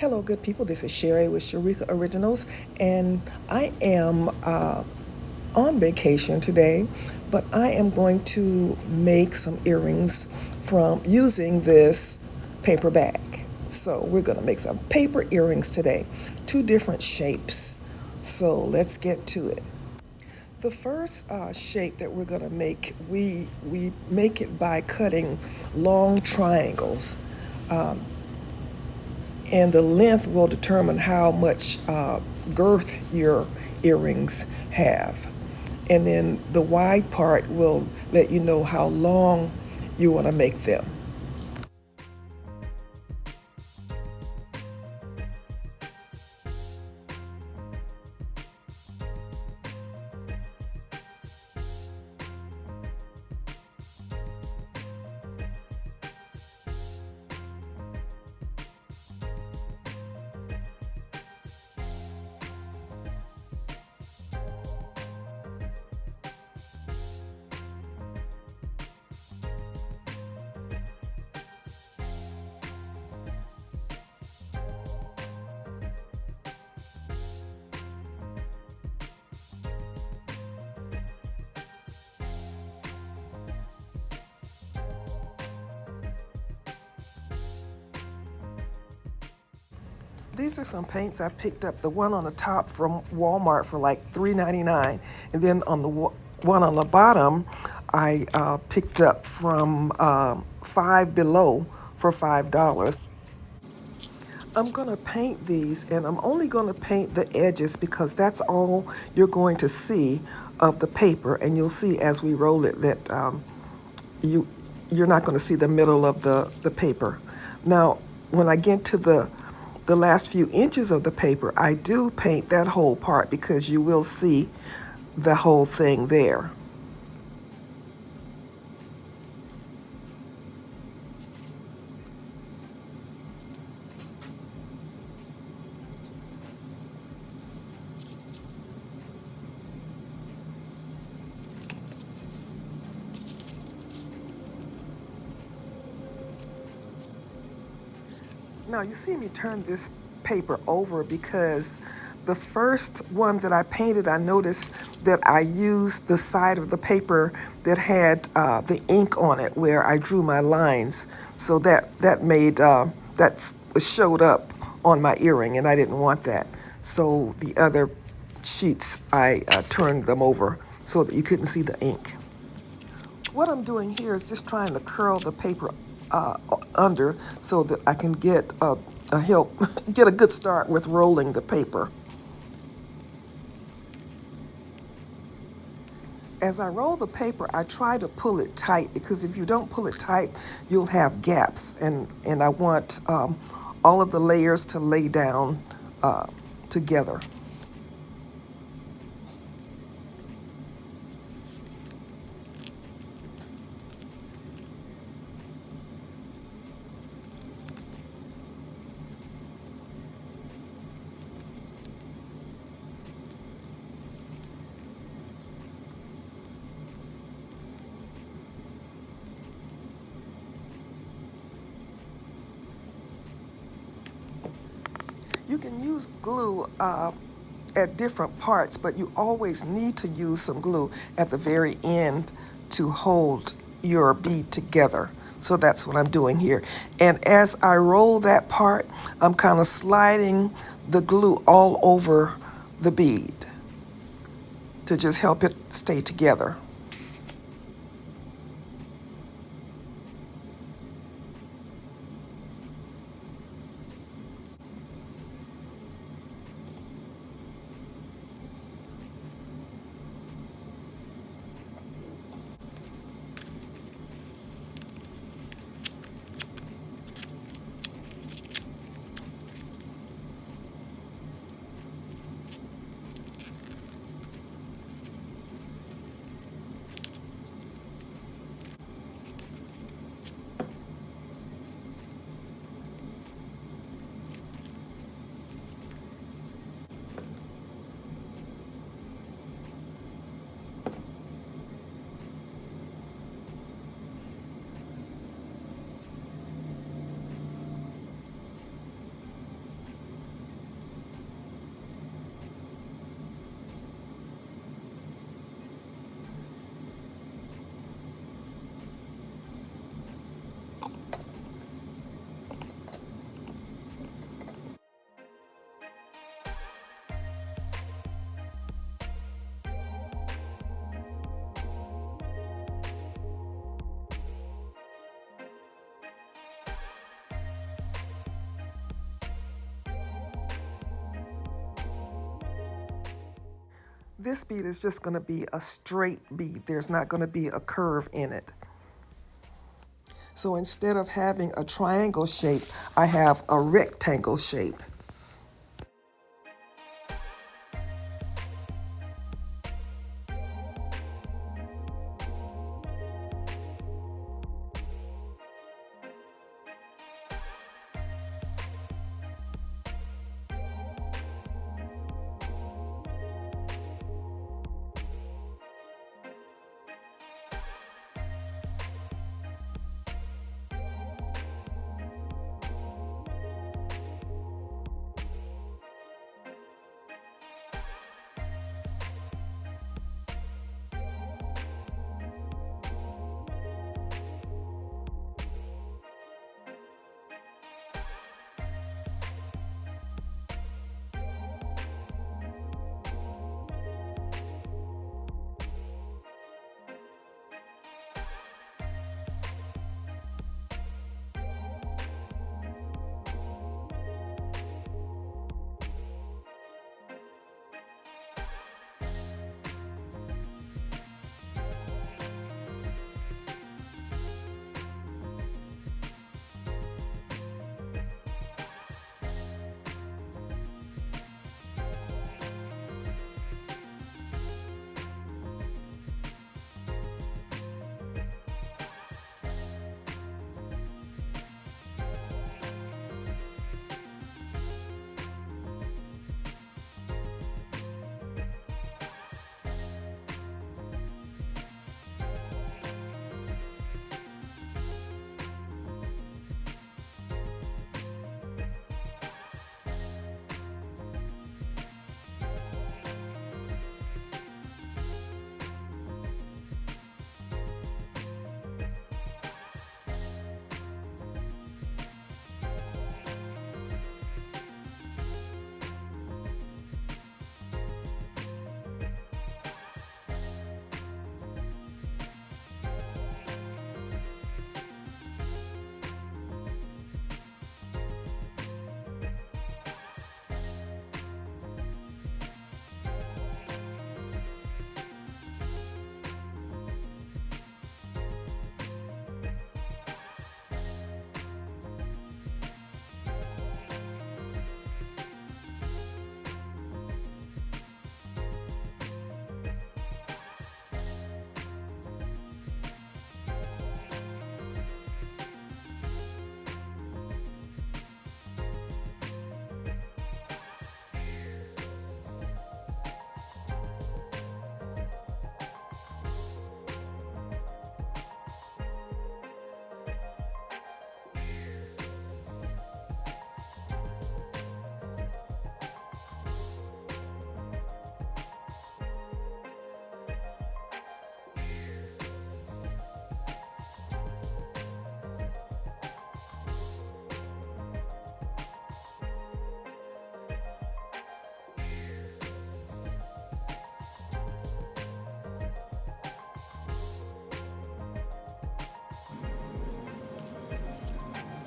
Hello, good people. This is Sherry with Sherika Originals, and I am on vacation today, but I am going to make some earrings from using this paper bag. So we're going to make some paper earrings today, two different shapes. So let's get to it. The first shape that we're going to make, we make it by cutting long triangles. And the length will determine how much girth your earrings have. And then the wide part will let you know how long you want to make them. These are some paints I picked up. The one on the top from Walmart for like $3.99, and then on the one on the bottom, I picked up from Five Below for $5. I'm going to paint these, and I'm only going to paint the edges because that's all you're going to see of the paper, and you'll see as we roll it that you you're not going to see the middle of the paper. Now, when I get to the last few inches of the paper, I do paint that whole part because you will see the whole thing there. Now you see me turn this paper over because the first one that I painted, I noticed that I used the side of the paper that had the ink on it where I drew my lines. So that made, that showed up on my earring, and I didn't want that. So the other sheets, I turned them over so that you couldn't see the ink. What I'm doing here is just trying to curl the paper under so that I can get a help, get a good start with rolling the paper. As I roll the paper, I try to pull it tight because if you don't pull it tight, you'll have gaps, and I want all of the layers to lay down together. You can use glue at different parts, but you always need to use some glue at the very end to hold your bead together. So that's what I'm doing here. And as I roll that part, I'm kind of sliding the glue all over the bead to just help it stay together. This bead is just going to be a straight bead. There's not going to be a curve in it. So instead of having a triangle shape, I have a rectangle shape.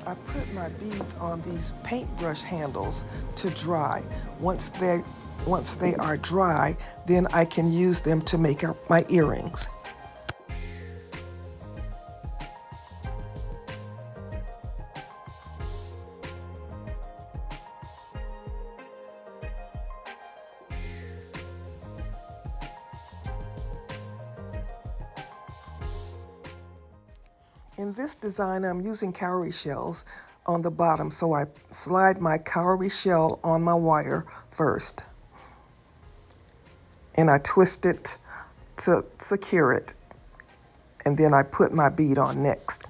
I put my beads on these paintbrush handles to dry. Once they are dry, then I can use them to make up my earrings. In this design, I'm using cowrie shells on the bottom, so I slide my cowrie shell on my wire first, and I twist it to secure it, and then I put my bead on next.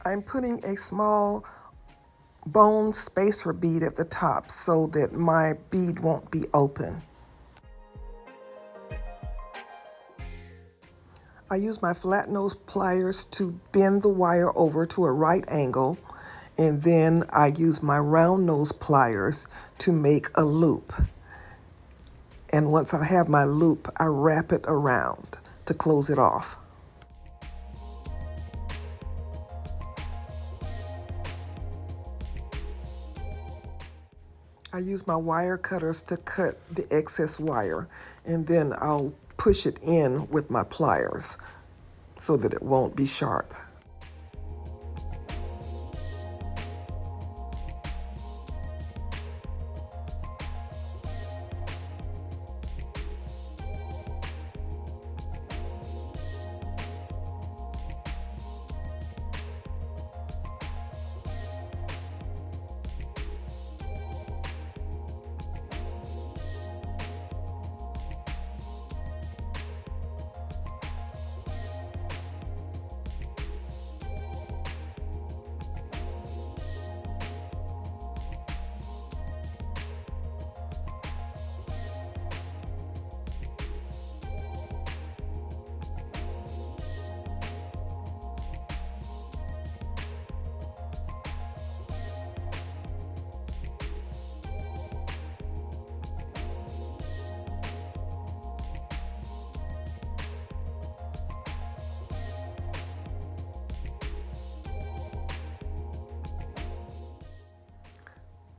I'm putting a small bone spacer bead at the top so that my bead won't be open. I use my flat nose pliers to bend the wire over to a right angle, And then I use my round nose pliers to make a loop. And once I have my loop, I wrap it around to close it off. I use my wire cutters to cut the excess wire, and then I'll push it in with my pliers so that it won't be sharp.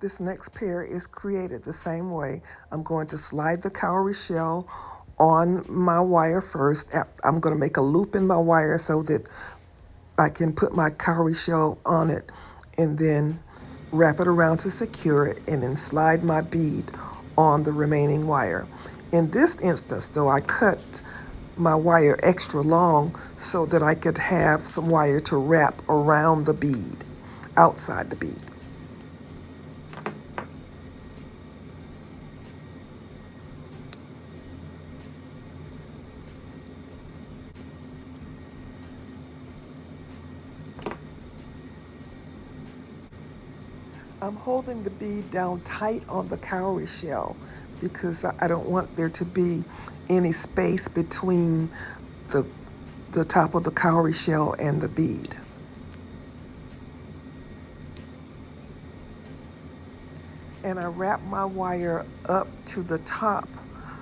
This next pair is created the same way. I'm going to slide the cowrie shell on my wire first. I'm going to make a loop in my wire so that I can put my cowrie shell on it and then wrap it around to secure it and then slide my bead on the remaining wire. In this instance, though, I cut my wire extra long so that I could have some wire to wrap around the bead, outside the bead. I'm holding the bead down tight on the cowrie shell because I don't want there to be any space between the, the top of the cowrie shell and the bead. And I wrap my wire up to the top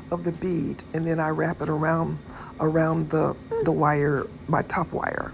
of the bead, and then I wrap it around the wire, my top wire.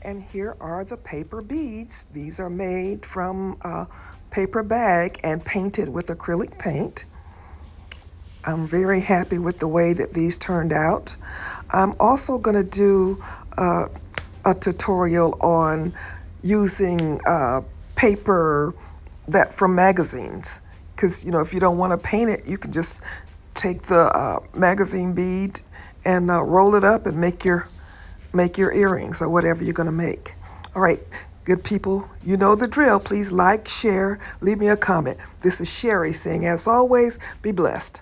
And here are the paper beads. These are made from a paper bag and painted with acrylic paint. I'm very happy with the way that these turned out. I'm also going to do a tutorial on using paper that from magazines. Because, if you don't want to paint it, you can just take the magazine bead and roll it up and make your earrings or whatever you're going to make. All right, good people, you know the drill. Please like, share, leave me a comment. This is Sherry saying, as always, be blessed.